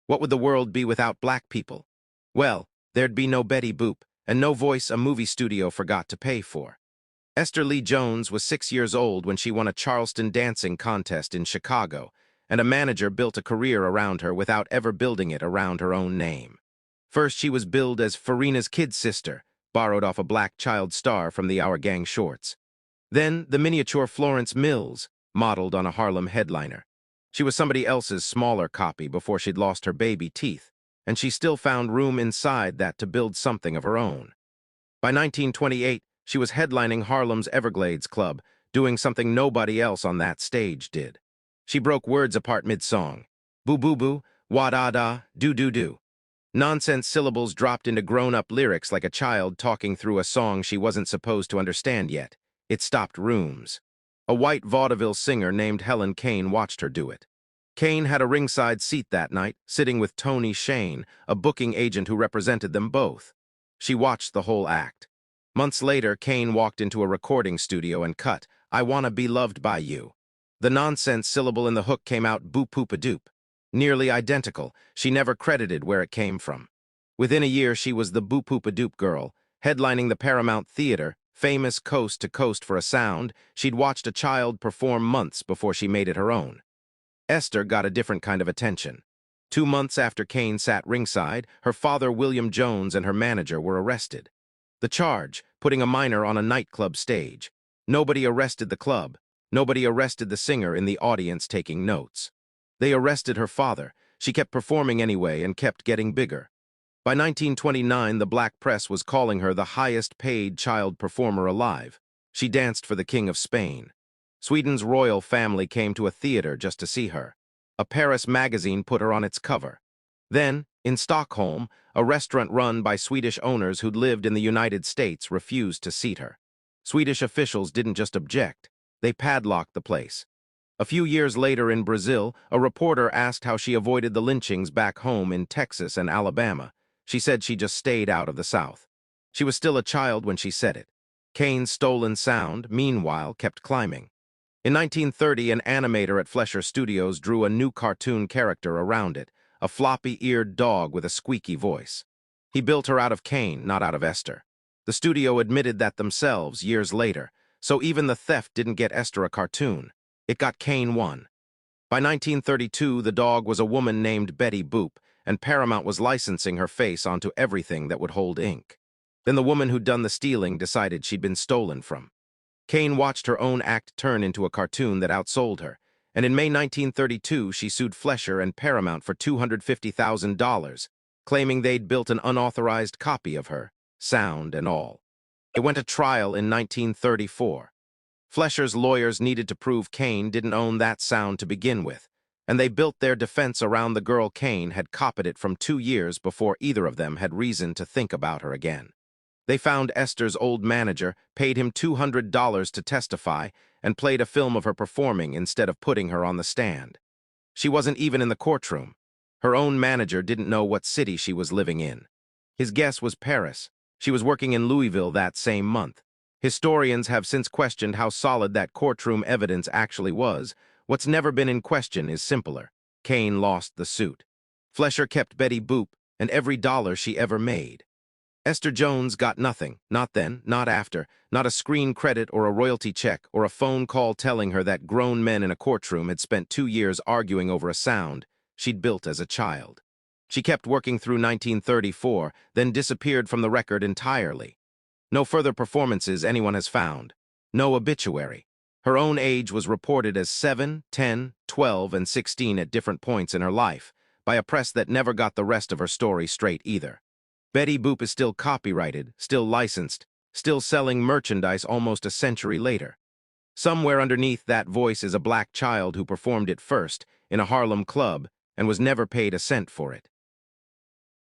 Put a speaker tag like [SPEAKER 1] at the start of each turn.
[SPEAKER 1] What would the world be without black people? Well, there'd be no Betty Boop, and no voice a movie studio forgot to pay for. Esther Lee Jones was 6 years old when she won a Charleston dancing contest in Chicago, and a manager built a career around her without ever building it around her own name. First, she was billed as Farina's kid sister, borrowed off a black child star from the Our Gang shorts. Then, the miniature Florence Mills, modeled on a Harlem headliner. She was somebody else's smaller copy before she'd lost her baby teeth, and she still found room inside that to build something of her own. By 1928, she was headlining Harlem's Everglades Club, doing something nobody else on that stage did. She broke words apart mid-song. Boo-boo-boo, wa-da-da, do-do-do. Nonsense syllables dropped into grown-up lyrics like a child talking through a song she wasn't supposed to understand yet. It stopped rooms. A white vaudeville singer named Helen Kane watched her do it. Kane had a ringside seat that night, sitting with Tony Shane, a booking agent who represented them both. She watched the whole act. Months later, Kane walked into a recording studio and cut, "I Wanna Be Loved by You." The nonsense syllable in the hook came out boop-oop-a-doop. Nearly identical, she never credited where it came from. Within a year, she was the Boop-Oop-A-Doop Girl, headlining the Paramount Theater, famous coast to coast for a sound she'd watched a child perform months before she made it her own. Esther got a different kind of attention. 2 months after Kane sat ringside, her father William Jones and her manager were arrested. The charge, putting a minor on a nightclub stage. Nobody arrested the club. Nobody arrested the singer in the audience taking notes. They arrested her father. She kept performing anyway and kept getting bigger. By 1929, the black press was calling her the highest-paid child performer alive. She danced for the King of Spain. Sweden's royal family came to a theater just to see her. A Paris magazine put her on its cover. Then, in Stockholm, a restaurant run by Swedish owners who'd lived in the United States refused to seat her. Swedish officials didn't just object, they padlocked the place. A few years later in Brazil, a reporter asked how she avoided the lynchings back home in Texas and Alabama. She said she just stayed out of the South. She was still a child when she said it. Kane's stolen sound, meanwhile, kept climbing. In 1930, an animator at Fleischer Studios drew a new cartoon character around it, a floppy-eared dog with a squeaky voice. He built her out of Kane, not out of Esther. The studio admitted that themselves years later, so even the theft didn't get Esther a cartoon. It got Kane one. By 1932, the dog was a woman named Betty Boop, and Paramount was licensing her face onto everything that would hold ink. Then the woman who'd done the stealing decided she'd been stolen from. Kane watched her own act turn into a cartoon that outsold her, and in May 1932 she sued Fleischer and Paramount for $250,000, claiming they'd built an unauthorized copy of her, sound and all. It went to trial in 1934. Fleischer's lawyers needed to prove Kane didn't own that sound to begin with, and they built their defense around the girl Kane had copied it from 2 years before either of them had reason to think about her again. They found Esther's old manager, paid him $200 to testify, and played a film of her performing instead of putting her on the stand. She wasn't even in the courtroom. Her own manager didn't know what city she was living in. His guess was Paris. She was working in Louisville that same month. Historians have since questioned how solid that courtroom evidence actually was. What's never been in question is simpler. Kane lost the suit. Fleischer kept Betty Boop and every dollar she ever made. Esther Jones got nothing, not then, not after, not a screen credit or a royalty check or a phone call telling her that grown men in a courtroom had spent 2 years arguing over a sound she'd built as a child. She kept working through 1934, then disappeared from the record entirely. No further performances anyone has found. No obituary. Her own age was reported as 7, 10, 12, and 16 at different points in her life, by a press that never got the rest of her story straight either. Betty Boop is still copyrighted, still licensed, still selling merchandise almost a century later. Somewhere underneath that voice is a black child who performed it first in a Harlem club and was never paid a cent for it.